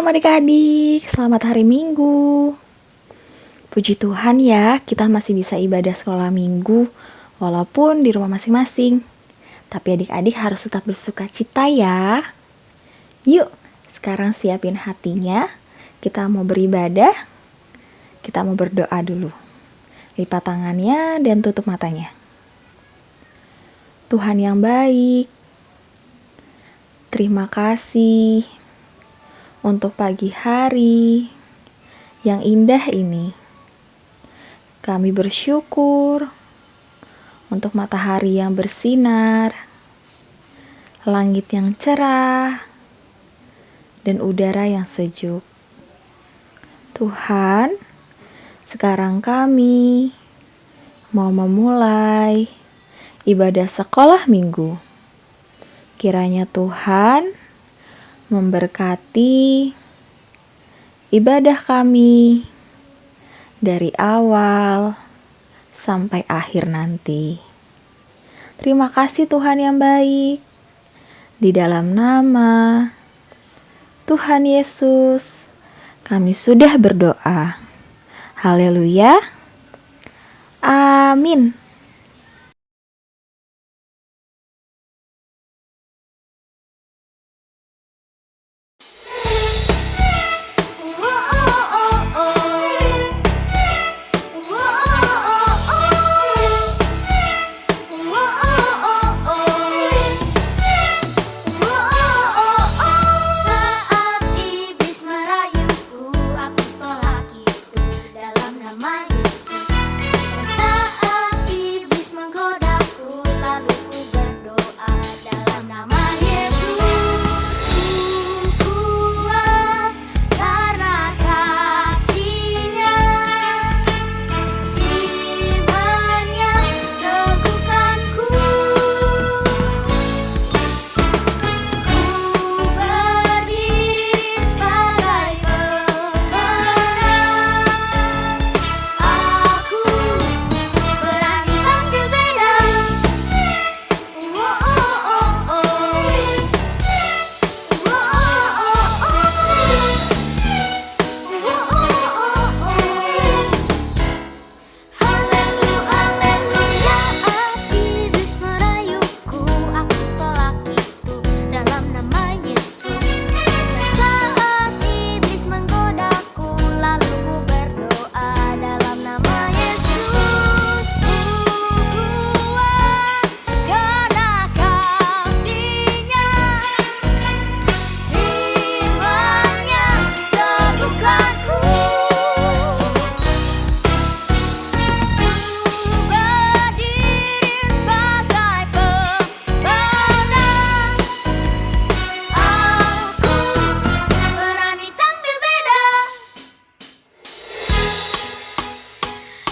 Shalom adik-adik, selamat hari Minggu. Puji Tuhan ya, kita masih bisa ibadah sekolah Minggu walaupun di rumah masing-masing. Tapi adik-adik harus tetap bersuka cita ya. Yuk, sekarang siapin hatinya. Kita mau beribadah. Kita mau berdoa dulu. Lipat tangannya dan tutup matanya. Tuhan yang baik, terima kasih untuk pagi hari yang indah ini. Kami bersyukur untuk matahari yang bersinar, langit yang cerah, dan udara yang sejuk. Tuhan, sekarang kami mau memulai ibadah sekolah minggu. Kiranya Tuhan memberkati ibadah kami dari awal sampai akhir nanti. Terima kasih Tuhan yang baik. Di dalam nama Tuhan Yesus, kami sudah berdoa. Haleluya. Amin.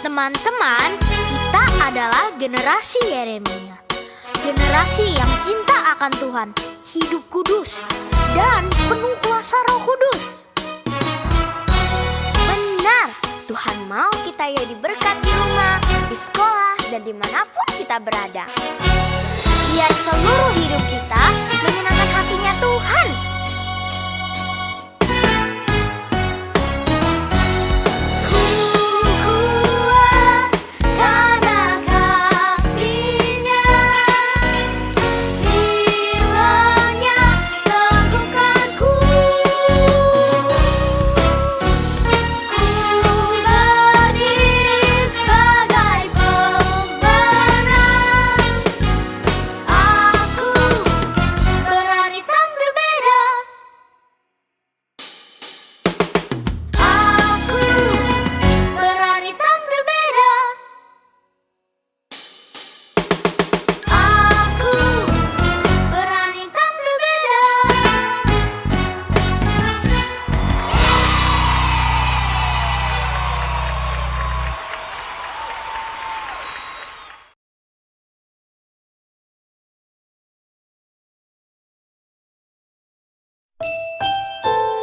Teman-teman, kita adalah generasi Yeremia. Generasi yang cinta akan Tuhan, hidup kudus, dan penuh kuasa Roh Kudus. Benar, Tuhan mau kita jadi berkat di rumah, di sekolah, dan dimanapun kita berada. Biar seluruh hidup kita menyenangkan hatinya Tuhan.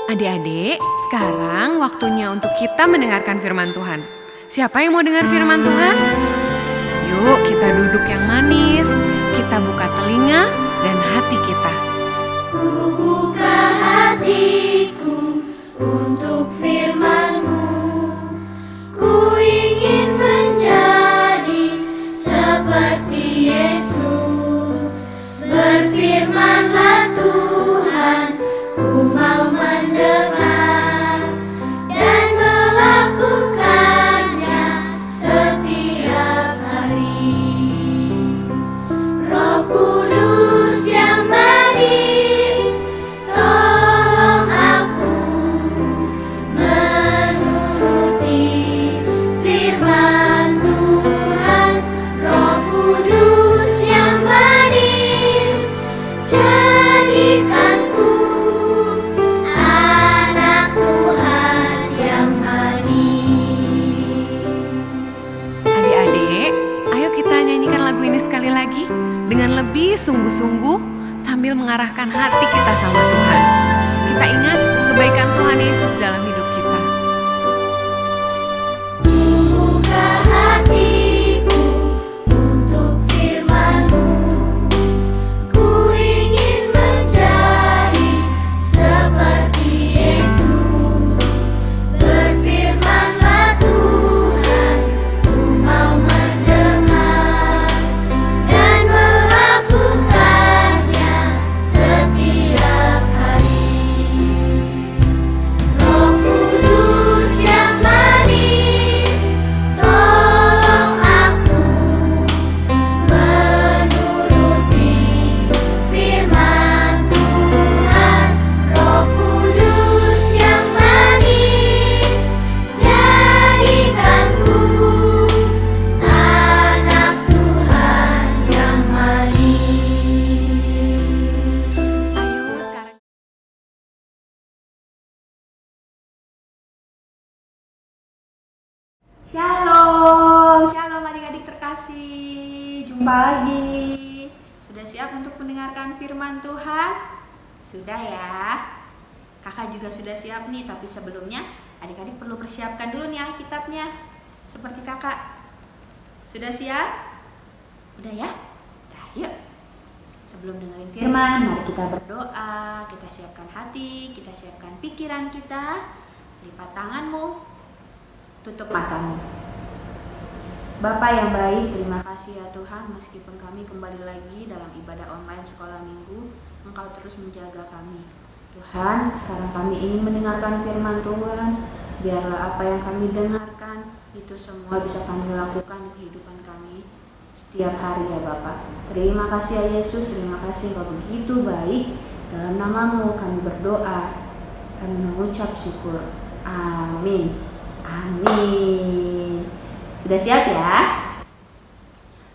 Adik-adik, sekarang waktunya untuk kita mendengarkan firman Tuhan. Siapa yang mau dengar firman Tuhan? Yuk kita duduk yang manis, kita buka telinga dan hati kita. Ku buka hatiku dan lebih sungguh-sungguh sambil mengarahkan hati kita sama Tuhan. Kita ingat kebaikan Tuhan Yesus dalam hidup kita. Buka hatiku untuk firman-Mu. Ku ingin menjadi seperti Yesus. Berfirman-Lah Tuhan, ku mau mendengar dan melakukannya setiap hari. Roh Kudus yang manis, tolong aku menuruti firman Tuhan. Roh Kudus yang manis, jadikanku anak Tuhan yang manis. Ayo sekarang. Shalom adik-adik terkasih. Jumpa lagi. Sudah siap untuk mendengarkan firman Tuhan? Sudah ya. Kakak juga sudah siap nih, tapi sebelumnya adik-adik perlu persiapkan dulu nih Alkitabnya. Seperti kakak. Sudah siap? Udah ya? Nah, yuk. Sebelum dengerin firman, mari kita berdoa, kita siapkan hati, kita siapkan pikiran kita. Lipat tanganmu, tutup matamu. Bapa yang baik, terima kasih ya Tuhan, meskipun kami kembali lagi dalam ibadah online sekolah minggu, Engkau terus menjaga kami. Tuhan, sekarang kami ingin mendengarkan firman Tuhan, biarlah apa yang kami dengarkan, itu semua bisa kami lakukan di kehidupan kami setiap hari ya Bapa. Terima kasih ya Yesus, terima kasih Engkau begitu baik. Dalam nama-Mu kami berdoa, kami mengucap syukur. Amin. Amin. Sudah siap ya?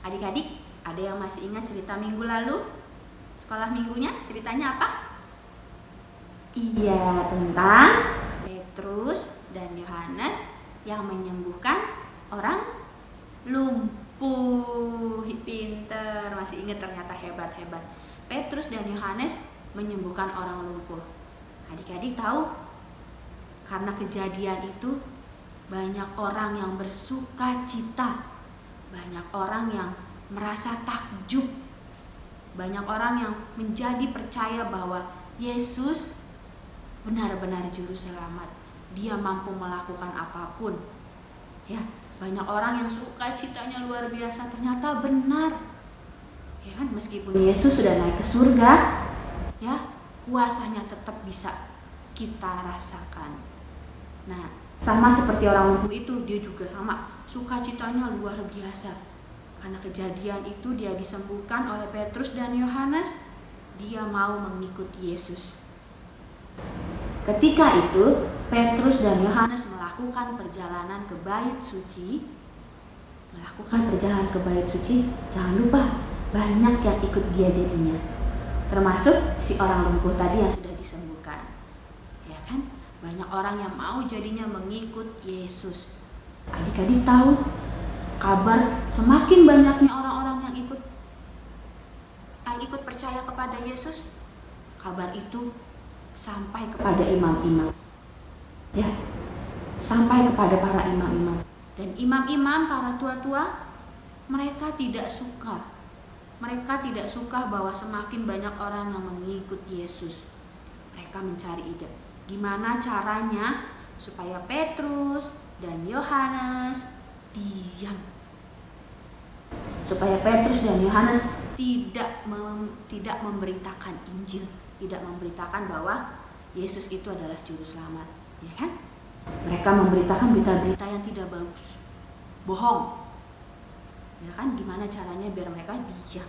Adik-adik, ada yang masih ingat cerita minggu lalu? Sekolah minggunya ceritanya apa? Iya, tentang Petrus dan Yohanes yang menyembuhkan orang lumpuh. Pinter, masih ingat ternyata hebat-hebat. Petrus dan Yohanes menyembuhkan orang lumpuh. Adik-adik tahu? Karena kejadian itu banyak orang yang bersuka cita, banyak orang yang merasa takjub, banyak orang yang menjadi percaya bahwa Yesus benar-benar juru selamat. Dia mampu melakukan apapun. Ya, banyak orang yang suka citanya luar biasa, ternyata benar. Ya kan, meskipun Yesus sudah naik ke surga, ya, kuasanya tetap bisa kita rasakan. Nah, sama seperti orang lumpuh itu, dia juga sama, sukacitanya luar biasa. Karena kejadian itu dia disembuhkan oleh Petrus dan Yohanes, dia mau mengikuti Yesus. Ketika itu, Petrus dan Yohanes melakukan perjalanan ke Bait Suci. Jangan lupa, banyak yang ikut dia jadinya. Termasuk si orang lumpuh tadi yang sudah disembuhkan. Ya kan? Banyak orang yang mau jadinya mengikut Yesus. Adik-adik tahu kabar semakin banyaknya orang-orang yang ikut percaya kepada Yesus, kabar itu sampai kepada imam-imam. Ya, sampai kepada para imam-imam. Dan imam-imam, para tua-tua, mereka tidak suka. Mereka tidak suka bahwa semakin banyak orang yang mengikut Yesus. Mereka mencari ide. Gimana caranya supaya Petrus dan Yohanes diam? Supaya Petrus dan Yohanes tidak memberitakan Injil, tidak memberitakan bahwa Yesus itu adalah juru selamat, ya kan? Mereka memberitakan berita-berita yang tidak bagus, bohong. Ya kan, gimana caranya biar mereka diam?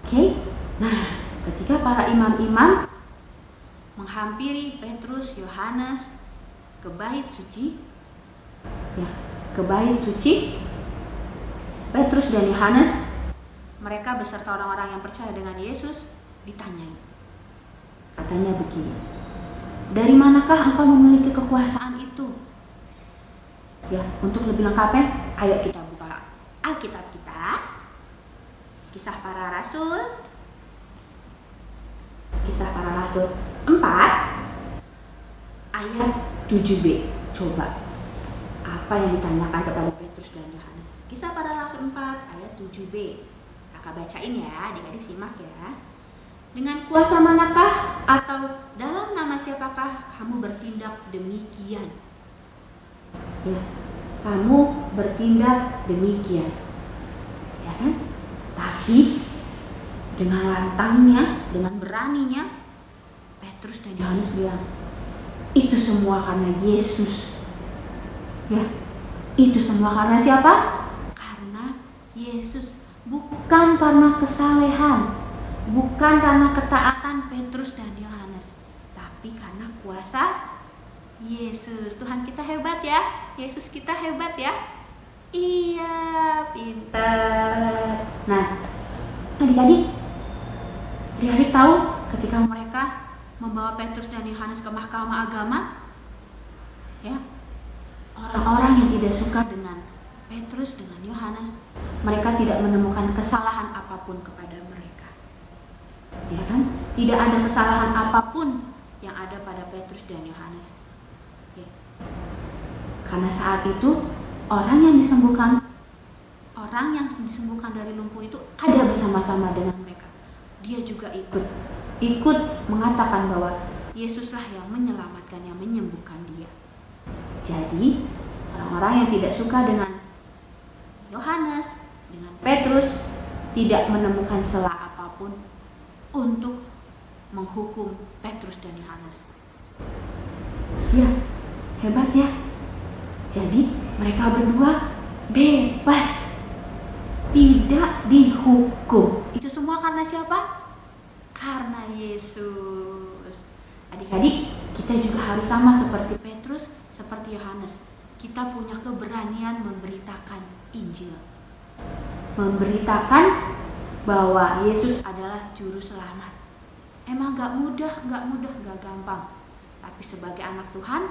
Oke? Nah, ketika para imam-imam menghampiri Petrus, Yohanes ke Bait Suci, Petrus dan Yohanes, mereka beserta orang-orang yang percaya dengan Yesus ditanyai. Katanya begini, dari manakah engkau memiliki kekuasaan itu? Ya, untuk lebih lengkapnya, ayo kita buka Alkitab kita. Kisah Para Rasul. Kisah Para Rasul 4 ayat 7b. Coba, apa yang ditanyakan kepada Petrus dan Yohanes? Kisah Para Rasul 4 ayat 7b. Kakak bacain ya, adik-adik simak ya. Dengan kuasa manakah atau dalam nama siapakah kamu bertindak demikian? Ya, kamu bertindak demikian. Ya kan? Tapi dengan lantangnya, dengan beraninya, Petrus dan Yohanes bilang, itu semua karena Yesus. Ya, itu semua karena siapa? Karena Yesus. Bukan karena kesalehan, bukan karena ketaatan Petrus dan Yohanes, tapi karena kuasa Yesus. Tuhan kita hebat ya, Yesus kita hebat ya. Iya, pintar. Nah, adik-adik tahu ketika mereka membawa Petrus dan Yohanes ke mahkamah agama, ya, orang-orang yang tidak suka dengan Petrus dengan Yohanes, mereka tidak menemukan kesalahan apapun kepada mereka. Ya kan? Tidak ada kesalahan apapun yang ada pada Petrus dan Yohanes. Ya. Karena saat itu orang yang disembuhkan dari lumpuh itu ada bersama-sama dengan mereka. Dia juga ikut mengatakan bahwa Yesuslah yang menyelamatkan, yang menyembuhkan dia. Jadi orang-orang yang tidak suka dengan Yohanes, dengan Petrus, tidak menemukan celah apapun untuk menghukum Petrus dan Yohanes. Ya, hebat ya. Jadi mereka berdua bebas, tidak dihukum. Itu semua karena siapa? Karena Yesus. Adik-adik, kita juga harus sama seperti Petrus, seperti Yohanes. Kita punya keberanian memberitakan Injil, memberitakan bahwa Yesus adalah juru selamat. Emang gak mudah, gak gampang. Tapi sebagai anak Tuhan,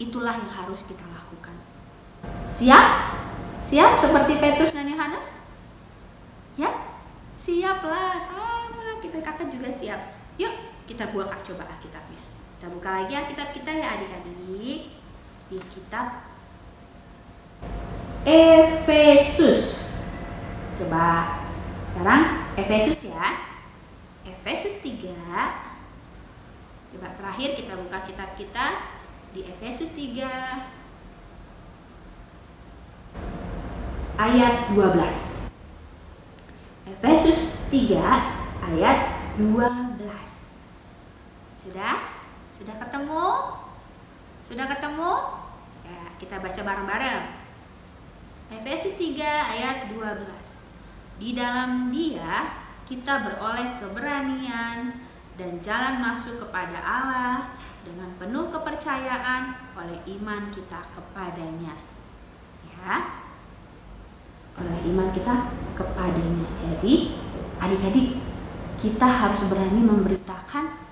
itulah yang harus kita lakukan. Siap? Siap seperti Petrus dan Yohanes? Ya? Siaplah, sama kita, kakak juga siap. Yuk, kita buka coba Alkitabnya. Kita buka lagi Alkitab kita ya adik-adik. Di kitab Efesus. Coba sekarang Efesus ya. Efesus 3. Coba terakhir kita buka kitab kita di Efesus 3 ayat 12. Efesus 3 ayat 12. Sudah? Sudah ketemu? Sudah ketemu? Ya, kita baca bareng-bareng. Efesus 3 ayat 12. Di dalam Dia kita beroleh keberanian dan jalan masuk kepada Allah dengan penuh kepercayaan oleh iman kita kepadanya. Ya. Oleh iman kita kepadanya. Jadi, adik-adik, kita harus berani memberitakan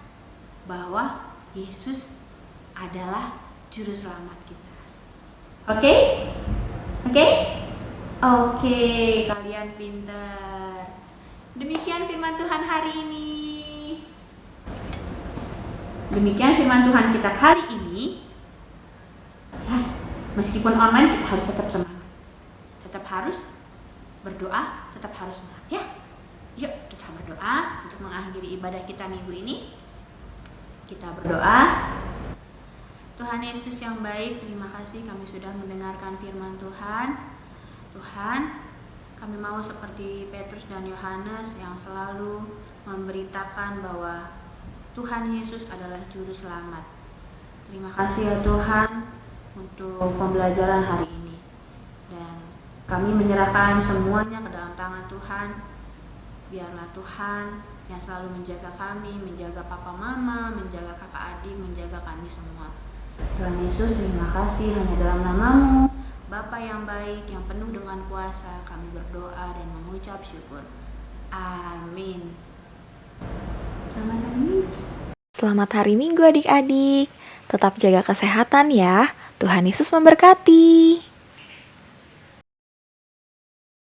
bahwa Yesus adalah juru selamat kita. Oke? Oke? Oke, kalian pintar. Demikian firman Tuhan hari ini. Demikian firman Tuhan kita hari ini. Ya, meskipun online kita harus tetap semangat. Tetap harus berdoa, tetap harus semangat ya. Yuk kita berdoa untuk mengakhiri ibadah kita minggu ini. Kita berdoa. Tuhan Yesus yang baik, terima kasih kami sudah mendengarkan firman Tuhan. Tuhan, kami mau seperti Petrus dan Yohanes yang selalu memberitakan bahwa Tuhan Yesus adalah juru selamat. Terima kasih ya Tuhan untuk pembelajaran hari ini. Dan kami menyerahkan semuanya ke dalam tangan Tuhan. Biarlah Tuhan yang selalu menjaga kami, menjaga papa mama, menjaga kakak adik, menjaga kami semua. Tuhan Yesus, terima kasih hanya dalam nama-Mu, Bapa yang baik, yang penuh dengan kuasa, kami berdoa dan mengucap syukur. Amin. Selamat hari Minggu. Selamat hari Minggu adik-adik. Tetap jaga kesehatan ya. Tuhan Yesus memberkati.